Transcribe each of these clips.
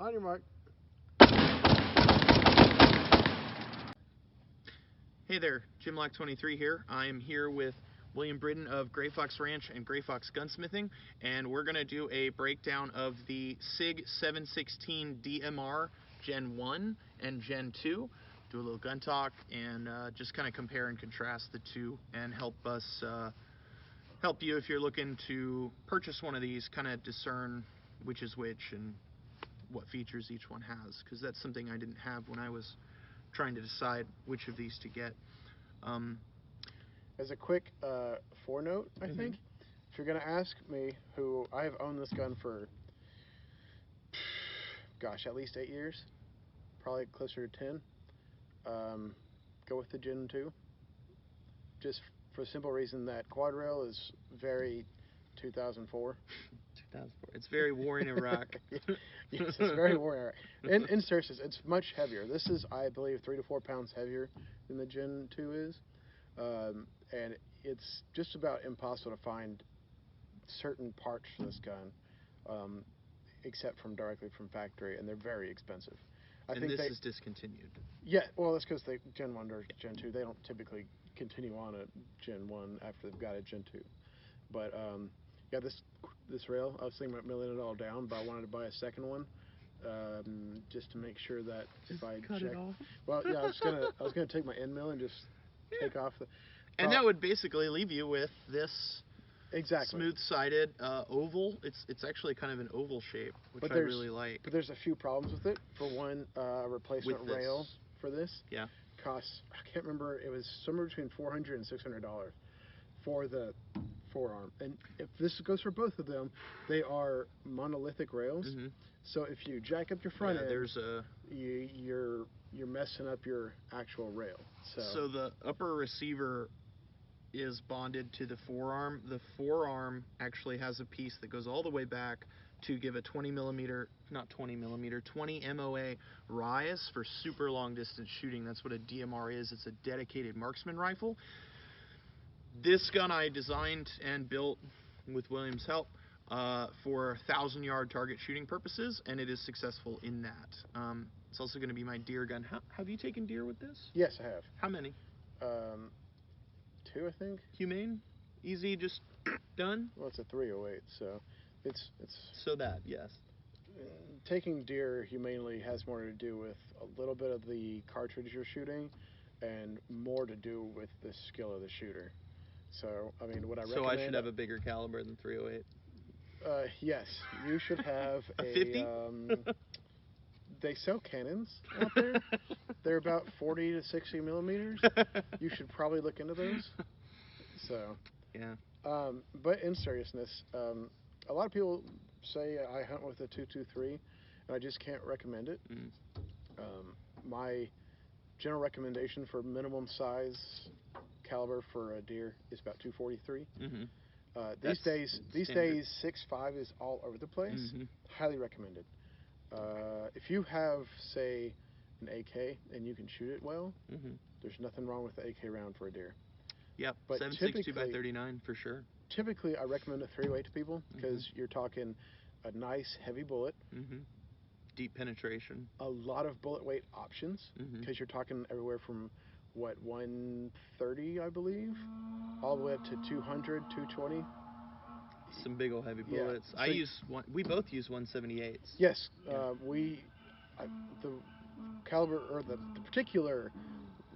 On your mark. Hey there, Jim Lock 23 here. I am here with William Britton of Gray Fox Ranch and Gray Fox Gunsmithing, and we're going to do a breakdown of the SIG 716 DMR Gen 1 and Gen 2. Do a little gun talk and just kind of compare and contrast the two and help you if you're looking to purchase one of these, kind of discern which is which and what features each one has, because that's something I didn't have when I was trying to decide which of these to get. As a quick forenote, I think, if you're going to ask me, who I have owned this gun for, gosh, at least 8 years, probably closer to 10, go with the Gen 2. Just for the simple reason that quad rail is very 2004. 2004. It's very war in Iraq. Yes, it's very war in Iraq. In seriousness, it's much heavier. This is, I believe, 3 to 4 pounds heavier than the Gen 2 is. And it's just about impossible to find certain parts for this gun, except from directly from factory, and they're very expensive. I think this is discontinued. Yeah, well, that's because they Gen 1 or Gen 2, they don't typically continue on a Gen 1 after they've got a Gen 2. But yeah, this rail, I was thinking about milling it all down, but I wanted to buy a second one, just to make sure that just if I cut it off. Well, yeah, I was gonna take my end mill and just take off the. And that would basically leave you with this smooth-sided oval. It's actually kind of an oval shape, which I really like. But there's a few problems with it. For one, replacement rail for this costs, I can't remember, it was somewhere between $400 and $600 for the Forearm. And if this goes for both of them, they are monolithic rails. So if you jack up your front end, you're messing up your actual rail. So the upper receiver is bonded to the Forearm. The Forearm actually has a piece that goes all the way back to give a 20 MOA rise for super long distance shooting. That's what a DMR is. It's a dedicated marksman rifle. This gun I designed and built with William's help for 1,000-yard target shooting purposes, and it is successful in that. It's also going to be my deer gun. Have you taken deer with this? Yes, I have. How many? 2, I think. Humane? Easy, just done? Well, it's a 308, so it's. So that, yes. Taking deer humanely has more to do with a little bit of the cartridge you're shooting, and more to do with the skill of the shooter. So, I mean, what I recommend... So I should have a bigger caliber than 308? Yes, you should have a 50? They sell cannons out there. They're about 40 to 60 millimeters. You should probably look into those. So, yeah. But in seriousness, a lot of people say I hunt with a 223, and I just can't recommend it. My general recommendation for minimum size caliber for a deer is about 243. These days 6.5 is all over the place. Highly recommended. If you have, say, an AK and you can shoot it well, there's nothing wrong with the AK round for a deer. Yep, 7.62 by 39 for sure. Typically, I recommend a 308 to people because you're talking a nice heavy bullet, deep penetration, a lot of bullet weight options because you're talking everywhere from 130, I believe, all the way up to 200, 220. Some big old heavy bullets. So we both use 178s. Yes, the caliber, or the particular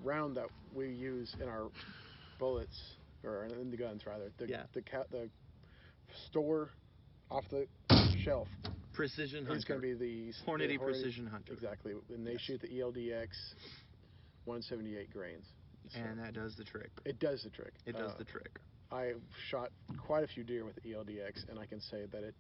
round that we use in our bullets, or in the guns rather, the store off the shelf Precision Hunter. It's going to be the Hornady Precision Hunter. Exactly, and they shoot the ELDX 178 grains. So and that does the trick. It does the trick. It does the trick. I've shot quite a few deer with the ELDX, and I can say that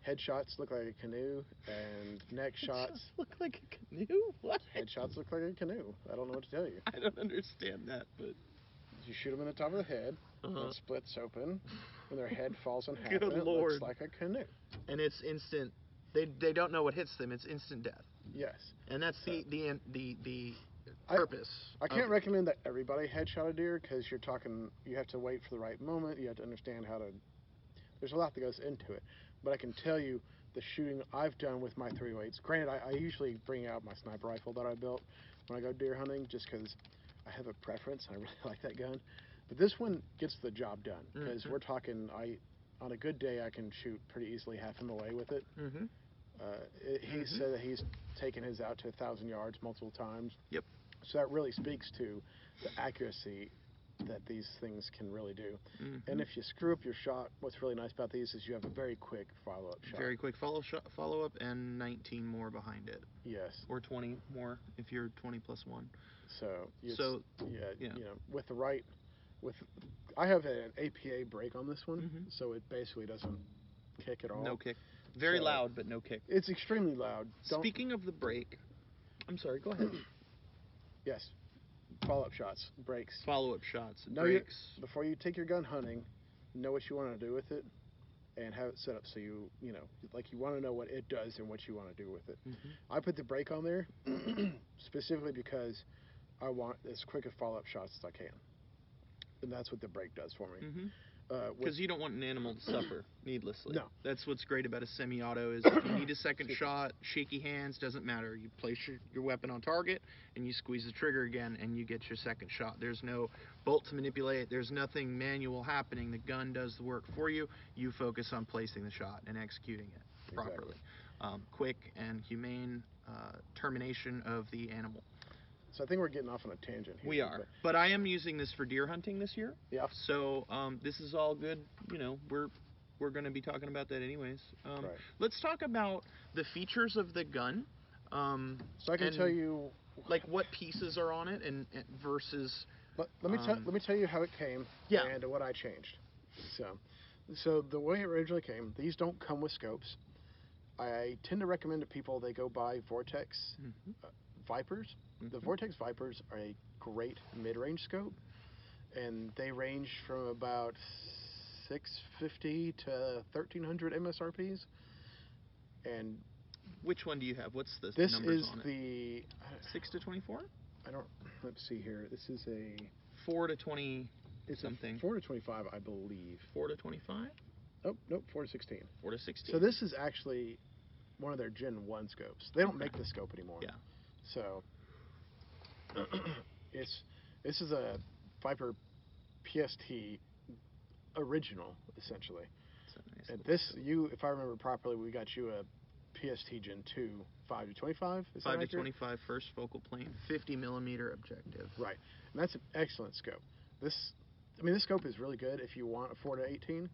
headshots look like a canoe, and neck shots look like a canoe? What? Headshots look like a canoe. I don't know what to tell you. I don't understand that, but... You shoot them in the top of the head, it splits open, and their head falls in half, and it Lord. looks like a canoe. And it's instant. They don't know what hits them. It's instant death. Yes. And that's the purpose. I can't recommend that everybody headshot a deer, because you have to wait for the right moment. You have to understand how to... There's a lot that goes into it. But I can tell you the shooting I've done with my 308s. Granted, I usually bring out my sniper rifle that I built when I go deer hunting, just because I have a preference. I really like that gun. But this one gets the job done, because we're talking, on a good day, I can shoot pretty easily half him away with it. He said that he's taken his out to 1,000 yards multiple times. Yep. So that really speaks to the accuracy that these things can really do. And if you screw up your shot, what's really nice about these is you have a very quick follow-up shot. Very quick follow-up, and 19 more behind it. Yes. Or 20 more if you're 20 plus 1. So, yeah. you know, with the right, I have an APA brake on this one, so it basically doesn't kick at all. No kick. Very loud, but no kick. It's extremely loud. Speaking of the brake, I'm sorry, go ahead. Yes. Follow-up shots, brakes. Follow-up shots, brakes. Before you take your gun hunting, know what you want to do with it, and have it set up so you want to know what it does and what you want to do with it. I put the brake on there specifically because I want as quick a follow-up shots as I can, and that's what the brake does for me. Because you don't want an animal to suffer needlessly. No. That's what's great about a semi-auto is if you need a second shot, shaky hands, doesn't matter. You place your weapon on target, and you squeeze the trigger again, and you get your second shot. There's no bolt to manipulate. There's nothing manual happening. The gun does the work for you. You focus on placing the shot and executing it properly. Quick and humane termination of the animal. So I think we're getting off on a tangent here. We are. But I am using this for deer hunting this year. Yeah. So this is all good. You know, we're going to be talking about that anyways. Right. Let's talk about the features of the gun. So I can tell you, like, what pieces are on it and versus. Let me tell you how it came. Yeah. And what I changed. So the way it originally came, these don't come with scopes. I tend to recommend to people they go buy Vortex Vipers. The Vortex Vipers are a great mid-range scope, and they range from about 650 to 1,300 MSRPs. And which one do you have? What's the this numbers is on it? the 6 to 24? I don't. Let's see here. This is a 4 to 20. It's something. 4 to 25, I believe. 4 to 25? Oh, nope, 4 to 16. 4 to 16. So this is actually one of their Gen 1 scopes. They don't make the scope anymore. Yeah. So this is a Viper PST original, essentially. Nice, and this, if I remember properly, we got you a PST Gen 2 5 to 25. Is 5 that to 25 first focal plane, 50 millimeter objective. Right, and that's an excellent scope. This scope is really good if you want a 4 to 18.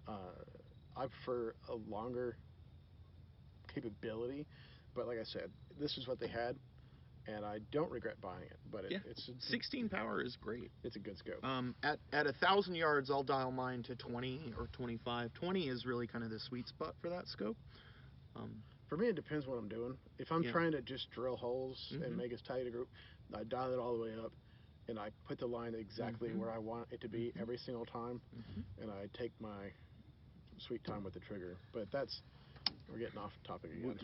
I prefer a longer capability, but like I said, this is what they had, and I don't regret buying it. But it's 16 power is great. It's a good scope. At 1,000 yards, I'll dial mine to 20 or 25. 20 is really kind of the sweet spot for that scope. For me, it depends what I'm doing. If I'm trying to just drill holes and make as tight a group, I dial it all the way up, and I put the line exactly where I want it to be every single time, and I take my sweet time with the trigger. But we're getting off topic again.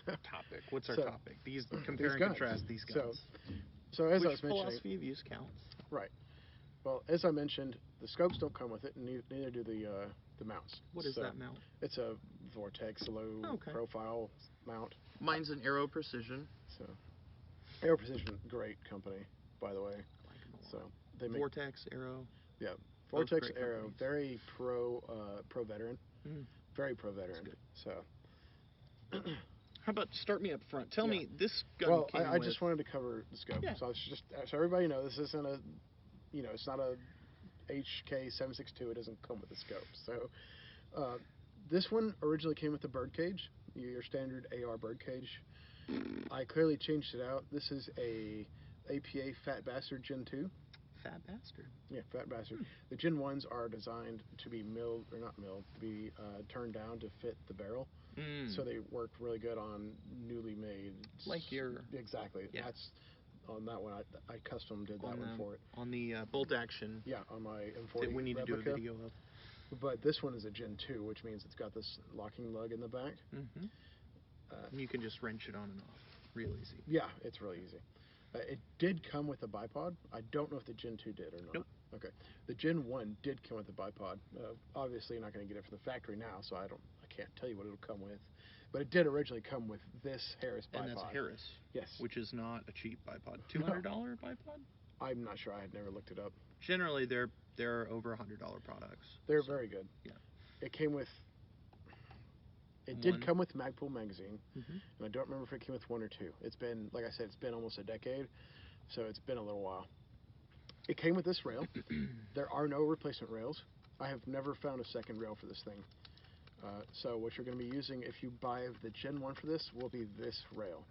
Topic. What's our topic? These compare and contrast these guns. So as I Which was mentioning, philosophy of use counts. Right. Well, as I mentioned, the scopes don't come with it, and neither do the mounts. What is that mount? It's a Vortex low profile mount. Mine's an Aero Precision. So Aero Precision, great company, by the way. I like them a lot. So they make Vortex, Aero. Yeah, Vortex, Aero, companies. very pro veteran, very pro veteran. So. How about start me up front? Tell me this gun. Well, came I with... just wanted to cover the scope. Yeah. So everybody knows this isn't it's not a HK 762. It doesn't come with a scope. So this one originally came with the bird cage, your standard AR bird cage. I clearly changed it out. This is a APA Fat Bastard Gen 2. Fat Bastard. Yeah, Fat Bastard. The Gen 1s are designed to be turned down to fit the barrel. So they work really good on newly made. Like your... Exactly. Yeah. That's on that one. I custom did that one for it. On the bolt action. Yeah, on my M40 that we need replica. to do a video of. But this one is a Gen 2, which means it's got this locking lug in the back. And you can just wrench it on and off real easy. Yeah, it's really easy. It did come with a bipod. I don't know if the Gen 2 did or not. Nope. Okay. The Gen 1 did come with a bipod. Obviously, you're not going to get it from the factory now, so I can't tell you what it'll come with. But it did originally come with this Harris bipod. And that's a Harris. Yes. Which is not a cheap bipod. $200 bipod? I'm not sure. I had never looked it up. Generally, they're over $100 products. They're very good. Yeah. It came with... It did come with Magpul magazine, and I don't remember if it came with 1 or 2. It's been, like I said, it's been almost a decade, so it's been a little while. It came with this rail. There are no replacement rails. I have never found a second rail for this thing. So what you're going to be using if you buy the Gen 1 for this will be this rail.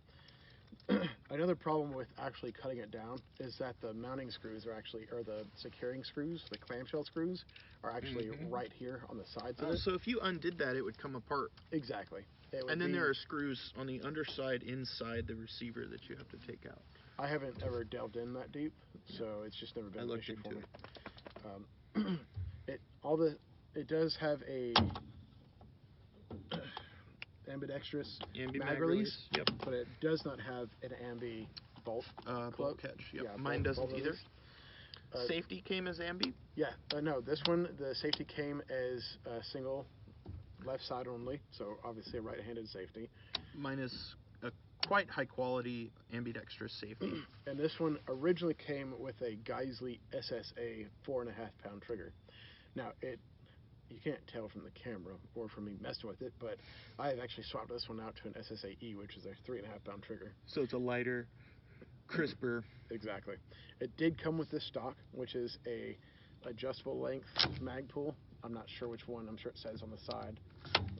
Another problem with actually cutting it down is that the mounting screws are actually, or the securing screws, the clamshell screws, are actually right here on the sides of it. So if you undid that, it would come apart. Exactly. And then there are screws on the underside inside the receiver that you have to take out. I haven't ever delved in that deep, so it's just never been an issue for me. It does have a ambidextrous mag release, but it does not have an ambi bolt catch. Yep. Yeah, mine doesn't either. Safety came as ambi? Yeah, no, this one, the safety came as a single left side only, so obviously a right-handed safety. Mine is a quite high quality ambidextrous safety. And this one originally came with a Geisley SSA 4.5 pound trigger. Now, you can't tell from the camera or from me messing with it, but I have actually swapped this one out to an SSAE, which is a 3.5 pound trigger. So it's a lighter, crisper. Exactly. It did come with this stock, which is a adjustable length Magpul. I'm not sure which one. I'm sure it says on the side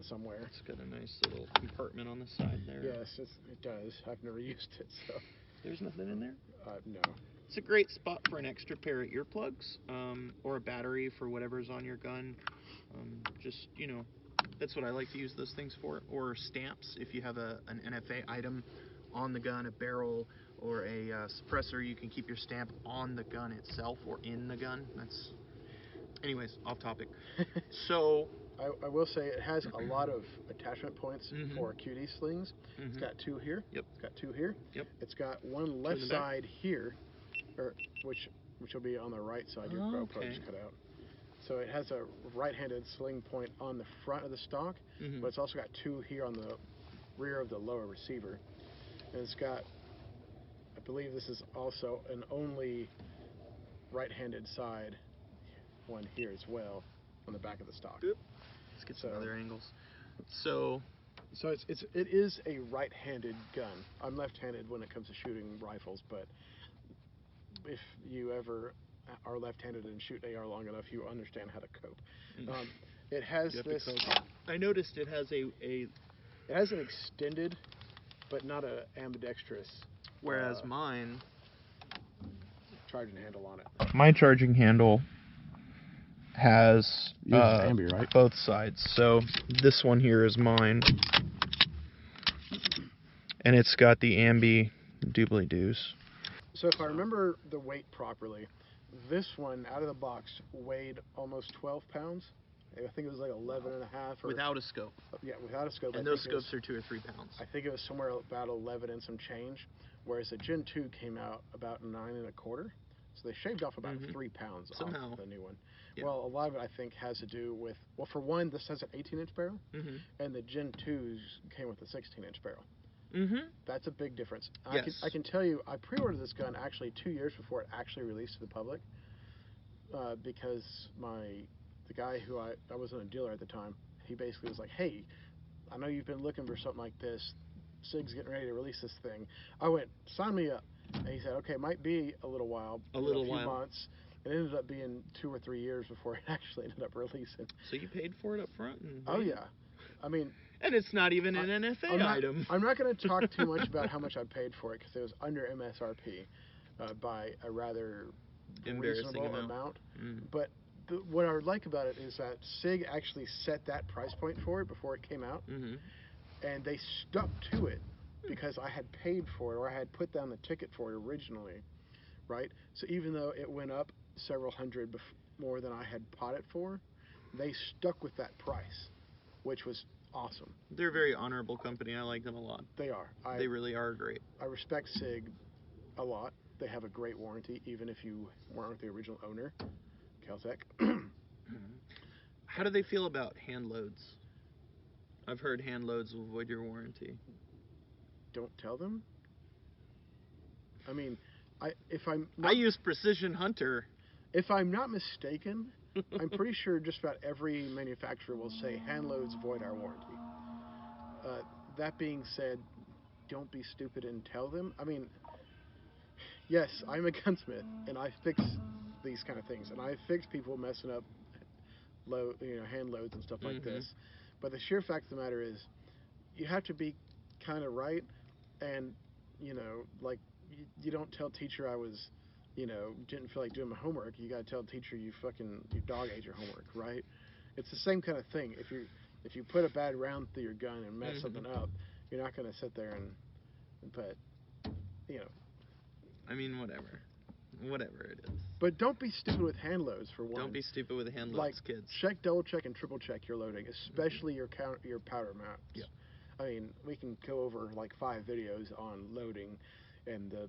somewhere. It's got a nice little compartment on the side there. Yes, it does. I've never used it, so. There's nothing in there? No. It's a great spot for an extra pair of earplugs, or a battery for whatever's on your gun. Just, you know, that's what I like to use those things for. Or stamps, if you have an NFA item on the gun, a barrel, or a suppressor, you can keep your stamp on the gun itself or in the gun. Anyways, off topic. So... I will say it has a lot of attachment points for QD slings. It's got 2 here. Yep. It's got 2 here. Yep. It's got one left side here, which will be on the right side. Your GoPro just cut out. So it has a right-handed sling point on the front of the stock, but it's also got 2 here on the rear of the lower receiver. And it's got, I believe this is also an only right-handed side one here as well on the back of the stock. Yep. Let's get some other angles. So it is a right-handed gun. I'm left-handed when it comes to shooting rifles, but if you ever are left-handed and shoot AR long enough, you understand how to cope. It has this. I noticed it has It has an extended, but not a ambidextrous. Whereas mine. Charging handle on it. My charging handle has ambi, right? Both sides. So this one here is mine, and it's got the ambi doobly-doos. So if I remember the weight properly, this one out of the box weighed almost 12 pounds. I think it was like 11 and a half. Without a scope. Yeah, without a scope. And those scopes are 2 or 3 pounds. I think it was somewhere about 11 and some change, whereas the Gen 2 came out about 9 1/4. So they shaved off about 3 pounds off the new one. Yeah. Well, a lot of it, I think, has to do with, well, for one, this has an 18-inch barrel, and the Gen 2s came with a 16-inch barrel. That's a big difference. Yes. I can tell you, I pre-ordered this gun actually 2 years before it actually released to the public, because the guy who I wasn't a dealer at the time, he basically was like, hey, I know you've been looking for something like this. SIG's getting ready to release this thing. I went, sign me up. And he said, okay, might be a little while. A few months. It ended up being 2 or 3 years before it actually ended up releasing. So you paid for it up front? Oh, yeah. I mean... And it's not even an NFA item. I'm not going to talk too much about how much I paid for it, because it was under MSRP by a rather reasonable amount. But what I would like about it is that SIG actually set that price point for it before it came out, and they stuck to it because I had paid for it, or I had put down the ticket for it originally, right? So even though it went up several hundred more than I had bought it for, they stuck with that price, which was awesome. They're a very honorable company. I like them a lot. They are. They really are great. I respect SIG a lot. They have a great warranty, even if you weren't the original owner, Caltech. How do they feel about hand loads? I've heard hand loads will void your warranty. Don't tell them. I mean, I use Precision Hunter. If I'm not mistaken, I'm pretty sure just about every manufacturer will say hand loads void our warranty. That being said, don't be stupid and tell them. I mean, yes, I'm a gunsmith and I fix these kind of things, and I fix people messing up hand loads and stuff like this. But the sheer fact of the matter is, you have to be kind of right, and like you don't tell teacher I was, didn't feel like doing my homework. You gotta tell teacher you dog ate your homework, right? It's the same kind of thing. If you put a bad round through your gun and mess something up, you're not gonna sit there and put, I mean, whatever it is. But don't be stupid with hand loads, for one. Don't be stupid with hand loads, kids. Check, double check, and triple check your loading, especially your powder mounts. Yep. I mean, we can go over like 5 videos on loading and the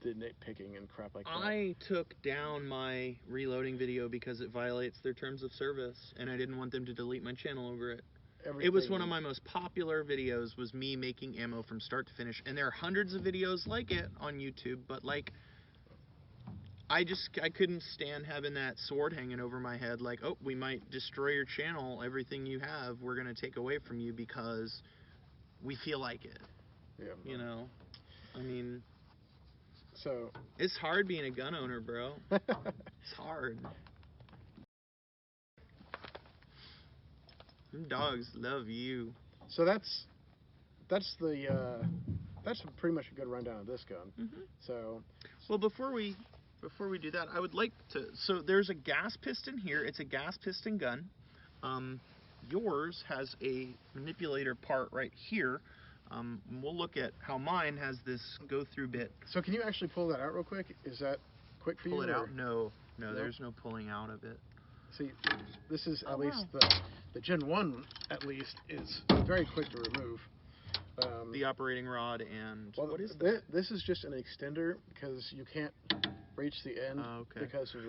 nitpicking and crap like that. I took down my reloading video because it violates their terms of service, and I didn't want them to delete my channel over it. It was one of my most popular videos, was me making ammo from start to finish, and there are hundreds of videos like it on YouTube, but like, I couldn't stand having that sword hanging over my head, like, oh, we might destroy your channel, everything you have, we're going to take away from you because we feel like it. Yeah. I mean, so it's hard being a gun owner, bro. It's hard. Them dogs love you. So that's pretty much a good rundown of this gun. So, well, before we do that, I would like to. So there's a gas piston here. It's a gas piston gun. Yours has a manipulator part right here. We'll look at how mine has this go-through bit. So can you actually pull that out real quick? Is that quick for you? Pull it out? No, there's no pulling out of it. See, this is at least the Gen 1 at least is very quick to remove. The operating rod and what is that? This is just an extender because you can't reach the end because of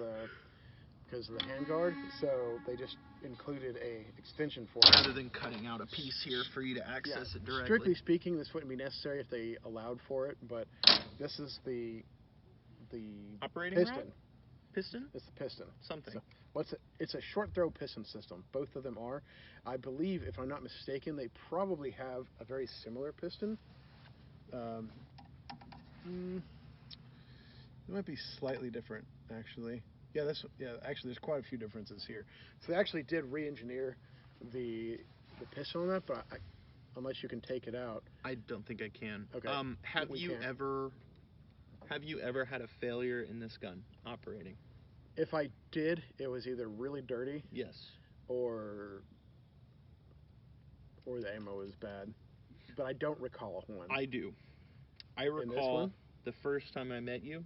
the handguard, so they just included a extension for it. Rather than cutting out a piece here for you to access it directly. Strictly speaking, this wouldn't be necessary if they allowed for it, but this is the operating piston. Rod? Piston? It's the piston. Something. So it's a short throw piston system. Both of them are. I believe, if I'm not mistaken, they probably have a very similar piston. It might be slightly different, actually. Actually, there's quite a few differences here. So they actually did re-engineer the piston on that, but unless you can take it out, I don't think I can. Okay. Have you ever had a failure in this gun operating? If I did, it was either really dirty. Yes. Or the ammo was bad. But I don't recall one. I do. I recall the first time I met you,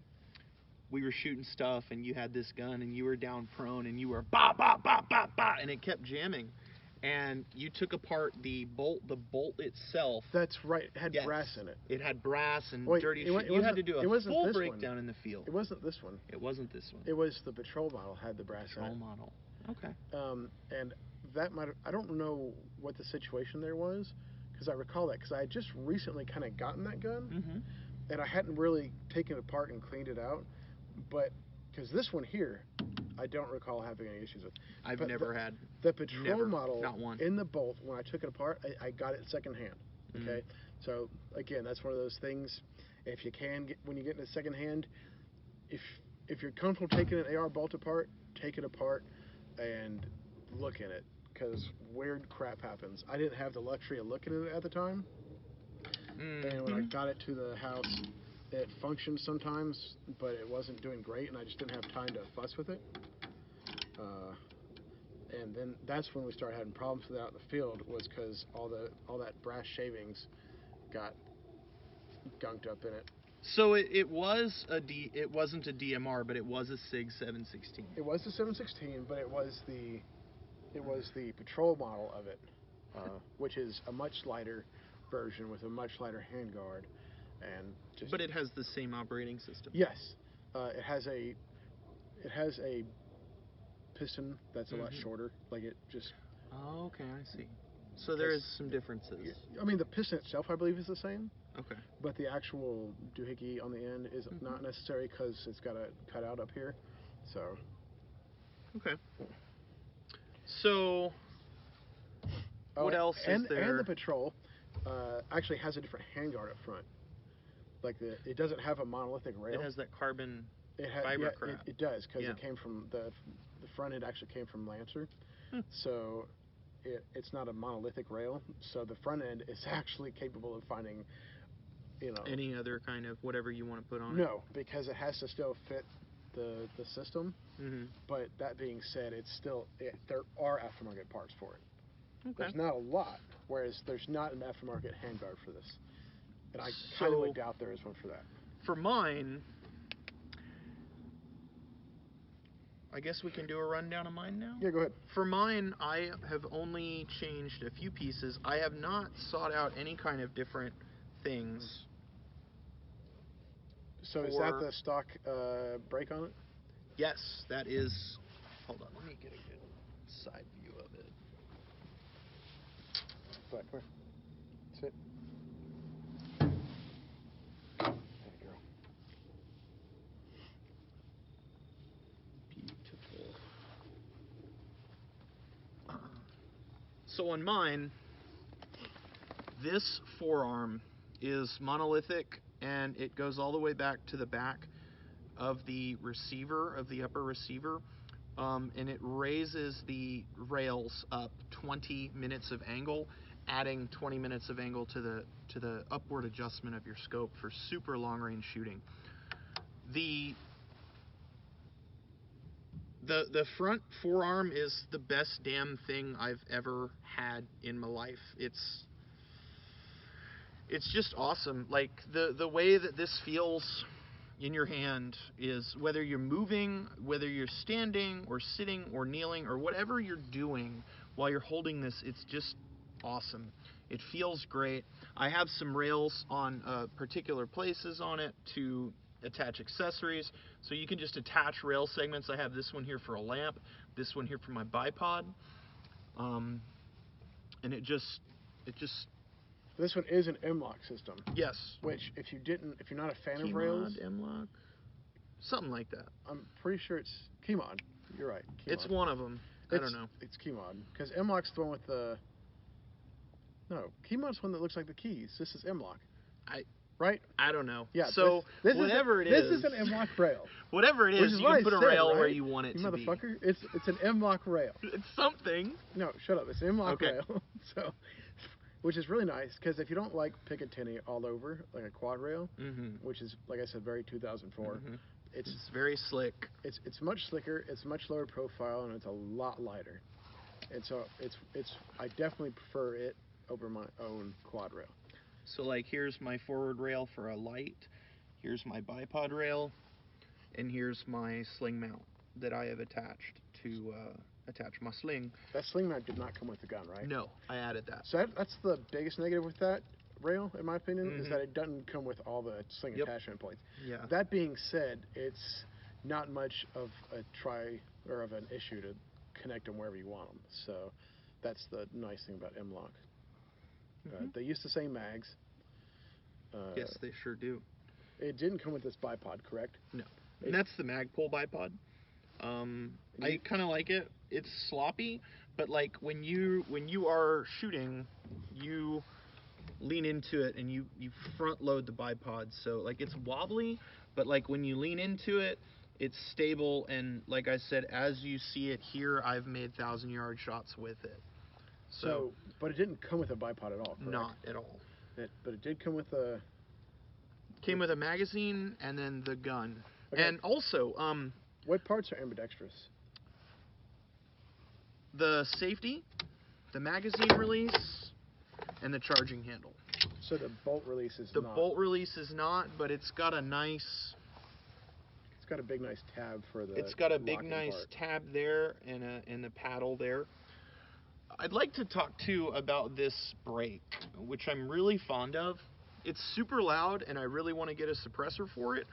we were shooting stuff and you had this gun and you were down prone and you were ba ba ba ba ba and it kept jamming. And you took apart the bolt itself. That's right. It had brass in it. It had brass and dirty shit. You had to do a full breakdown in the field. It wasn't this one. It wasn't this one. It was the patrol model had the brass in it. Patrol model. Okay. And that I don't know what the situation there was, because I recall that, because I had just recently kind of gotten that gun, and I hadn't really taken it apart and cleaned it out, but because this one here, I don't recall having any issues with. I've never had. The patrol model, not one. In the bolt, when I took it apart, I got it secondhand. Okay, so again, that's one of those things. If you can when you get into secondhand, if you're comfortable taking an AR bolt apart, take it apart and look in it, because weird crap happens. I didn't have the luxury of looking at it at the time, and when I got it to the house, it functioned sometimes, but it wasn't doing great, and I just didn't have time to fuss with it. And then that's when we started having problems with it out in the field, was because all that brass shavings got gunked up in it. So it wasn't a DMR, but it was a SIG 716. It was the 716, but it was the patrol model of it, which is a much lighter version with a much lighter handguard, and but it has the same operating system. Yes, it has a piston that's a lot shorter. Like it just. Oh, okay, I see. So there is some differences. I mean, the piston itself, I believe, is the same. Okay. But the actual doohickey on the end is not necessary because it's got a cutout up here. So. Okay. So. What else is there? And the Patrol actually has a different handguard up front. Like it doesn't have a monolithic rail. It has that carbon fiber crap. It does because it came from the front end actually came from Lancer. So it's not a monolithic rail. So the front end is actually capable of finding, any other kind of whatever you want to put on it. No, because it has to still fit the system. But that being said, there are aftermarket parts for it. Okay. There's not a lot, whereas there's not an aftermarket handguard for this. And I kind of doubt there is one for that. For mine, I guess we can do a rundown of mine now? Yeah, go ahead. For mine, I have only changed a few pieces. I have not sought out any kind of different things. So is that the stock brake on it? Yes, that is. Hold on, let me get a good side view of it. Come here. Sit. There you go. Beautiful. So on mine, this forearm is monolithic, and it goes all the way back to the back of the receiver, of the upper receiver, and it raises the rails up 20 minutes of angle, adding 20 minutes of angle to the upward adjustment of your scope for super long range shooting. The front forearm is the best damn thing I've ever had in my life. It's just awesome. Like the way that this feels in your hand is, whether you're moving, whether you're standing or sitting or kneeling or whatever you're doing while you're holding this, it's just awesome. It feels great. I have some rails on particular places on it to attach accessories, so you can just attach rail segments. I have this one here for a lamp, this one here for my bipod, and it just This one is an M-lock system. Yes. Which, if you're not a fan of rails, M-lock, something like that. I'm pretty sure it's Keymod. You're right. Keymod. It's one of them. I don't know. It's Keymod, because M-lock's the one with the. No, Keymod's one that looks like the keys. This is M-lock. Right? I don't know. Yeah. So this whatever is, it is. This is an M-lock rail. Whatever it is, you can put a rail where you want it to be. Motherfucker, it's an M-lock rail. It's something. No, shut up. It's an M-lock rail. So, which is really nice, because if you don't like Picatinny all over, like a quad rail, which is, like I said, very 2004, it's very slick. It's much slicker, it's much lower profile, and it's a lot lighter. And so I definitely prefer it over my own quad rail. So like, here's my forward rail for a light, here's my bipod rail, and here's my sling mount that I have attached to attach my sling. That sling mount did not come with the gun, right? No, I added that. So that's the biggest negative with that rail, in my opinion, is that it doesn't come with all the sling attachment points. Yeah. That being said, it's not much of a of an issue to connect them wherever you want them. So that's the nice thing about M-lock. They use the same mags. Yes, they sure do. It didn't come with this bipod, correct? No. And that's the Magpul Bipod. I kind of like it. It's sloppy, but like when you are shooting, you lean into it and you front load the bipod. So like, it's wobbly, but like when you lean into it, it's stable. And like I said, as you see it here, I've made 1,000-yard shots with it. So, but it didn't come with a bipod at all, correct? Not at all. But it did come with a... Came with a magazine and then the gun. Okay. And also... what parts are ambidextrous? The safety, the magazine release, and the charging handle. So the bolt release is not... The bolt release is not, but it's got a nice... It's got a big nice tab for the... It's got a big nice tab there and the paddle there. I'd like to talk too about this brake, which I'm really fond of. It's super loud and I really want to get a suppressor for it,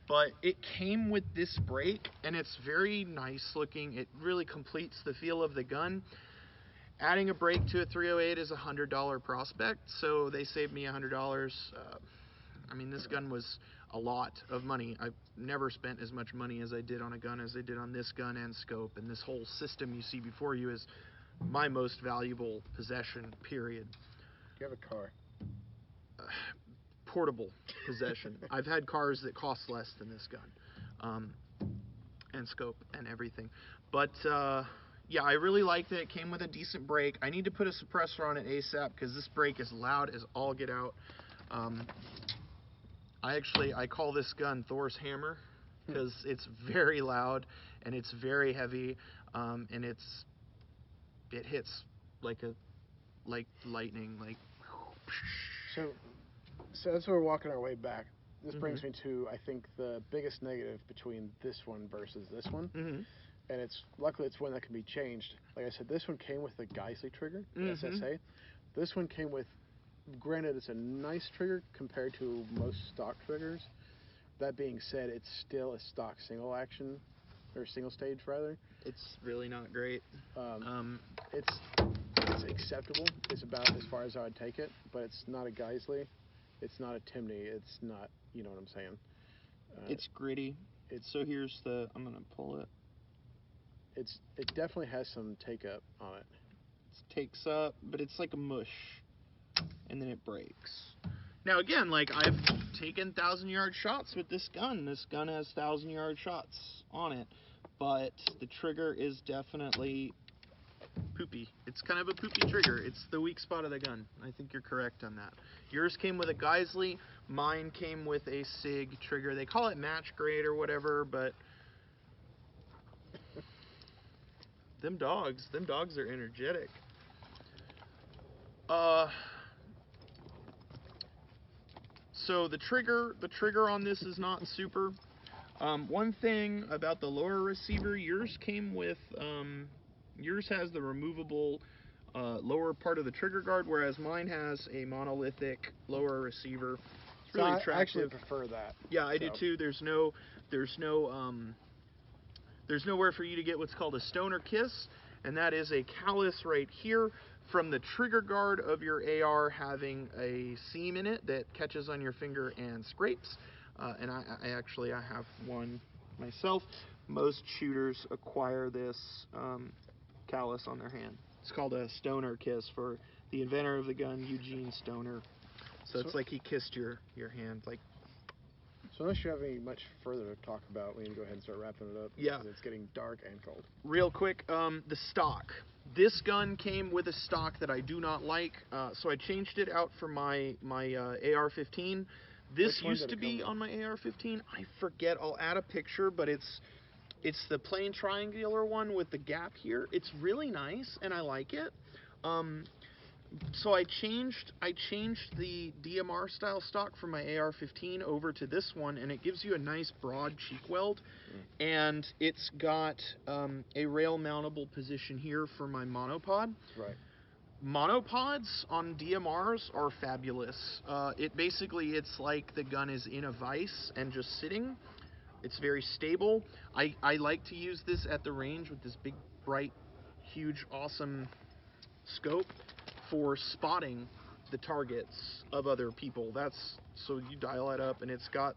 but it came with this brake and it's very nice looking. It really completes the feel of the gun. Adding a brake to a 308 is a $100 prospect, so they saved me $100. I mean, this gun was a lot of money. I've never spent as much money as I did on a gun as I did on this gun and scope, and this whole system you see before you is my most valuable possession, period. You have a car. Portable possession. I've had cars that cost less than this gun, and scope and everything. But yeah, I really liked it. It came with a decent brake. I need to put a suppressor on it ASAP because this brake is loud as all get out. I call this gun Thor's hammer because it's very loud and it's very heavy, and it hits like lightning, like. So as we're walking our way back, this brings me to, I think, the biggest negative between this one versus this one. And luckily it's one that can be changed. Like I said, this one came with the Geisley trigger, SSA. This one came with, granted, it's a nice trigger compared to most stock triggers. That being said, it's still a stock single action, or single stage rather. It's really not great. It's acceptable. It's about as far as I would take it, but it's not a Geisley. It's not a Timney. It's not, you know what I'm saying. It's gritty. So here's I'm gonna pull it. It definitely has some take up on it. It takes up, but it's like a mush, and then it breaks. Now again, like, I've taken 1,000-yard shots with this gun. This gun has 1,000-yard shots on it, but the trigger is definitely poopy. It's kind of a poopy trigger. It's the weak spot of the gun. I think you're correct on that. Yours came with a Geisley. Mine came with a SIG trigger. They call it match grade or whatever, but them dogs are energetic. So the trigger on this is not super. One thing about the lower receiver, yours came with, yours has the removable lower part of the trigger guard, whereas mine has a monolithic lower receiver. It's really attractive. I actually prefer that. Yeah, I do too. There's nowhere for you to get what's called a stoner kiss, and that is a callus right here from the trigger guard of your AR having a seam in it that catches on your finger and scrapes. And I have one myself. Most shooters acquire this callus on their hand. It's called a stoner kiss for the inventor of the gun, Eugene Stoner. So it's like he kissed your hand, like. So unless you have any much further to talk about, we need to go ahead and start wrapping it up. Yeah. Because it's getting dark and cold. Real quick, the stock. This gun came with a stock that I do not like, so I changed it out for my AR-15. This used to be on my AR-15. I forget. I'll add a picture, but it's the plain triangular one with the gap here. It's really nice, and I like it. So I changed the DMR style stock from my AR-15 over to this one, and it gives you a nice broad cheek weld, and it's got a rail mountable position here for my monopod. Right. Monopods on DMRs are fabulous. It's like the gun is in a vise and just sitting. It's very stable. I like to use this at the range with this big, bright, huge, awesome scope for spotting the targets of other people. So you dial it up, and it's got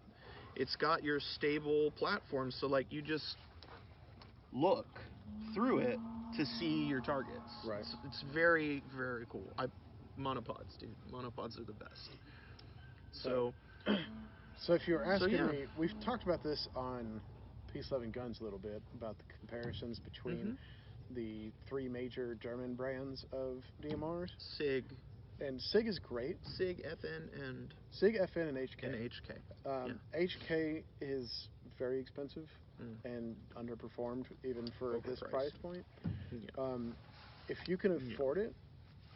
your stable platform. So like you just look through it to see your targets. Right. It's very, very cool. Monopods, dude. Monopods are the best. So if you're asking me, we've talked about this on Peace Loving Guns a little bit, about the comparisons between the three major German brands of DMRs. SIG. And SIG is great. SIG, FN, and HK. HK is very expensive and underperformed even for this price point. Yeah. If you can afford it,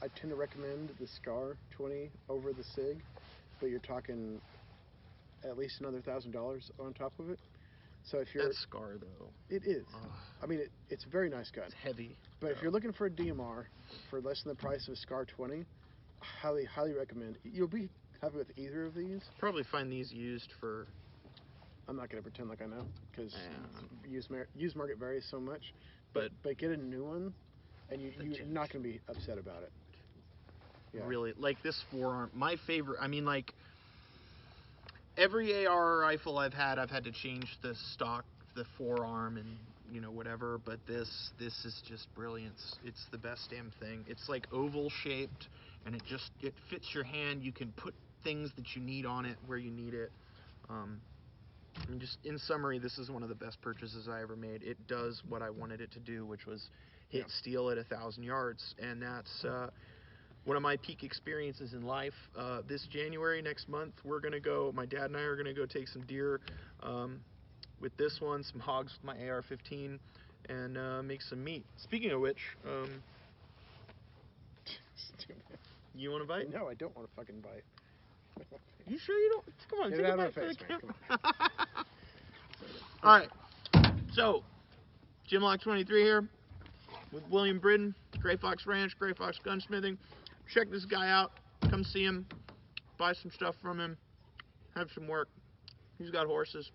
I tend to recommend the Scar 20 over the SIG, but you're talking at least another $1,000 on top of it. So if you're that Scar though, it is. I mean, it's a very nice gun. It's heavy. But if you're looking for a DMR for less than the price of a Scar 20, highly recommend. You'll be happy with either of these. Probably find these used for. I'm not gonna pretend like I know, because used market varies so much. But get a new one. and you're not going to be upset about it. Yeah. Really, like this Forearm, my favorite. I mean, like every AR rifle I've had to change the stock, the Forearm, and you know whatever. But this is just brilliant. It's the best damn thing. It's like oval shaped, and it fits your hand. You can put things that you need on it where you need it. And just in summary, this is one of the best purchases I ever made. It does what I wanted it to do, which was hit steel at 1,000 yards, and that's one of my peak experiences in life. This January, next month, we're gonna go. My dad and I are gonna go take some deer with this one, some hogs with my AR-15, and make some meat. Speaking of which, you want to bite? No, I don't want to fucking bite. You sure you don't? Come on, Get take it out a of bite my for face, the man. camera. Come on. All right, so Jimlock 23 here with William Britton, Gray Fox Ranch, Gray Fox Gunsmithing. Check this guy out. Come see him. Buy some stuff from him. Have some work. He's got horses.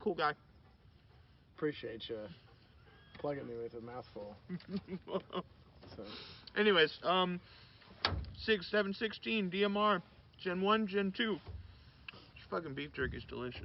Cool guy. Appreciate you plugging me with a mouthful. So. Anyways, SIG 716 DMR Gen 1, Gen 2. This fucking beef jerky is delicious.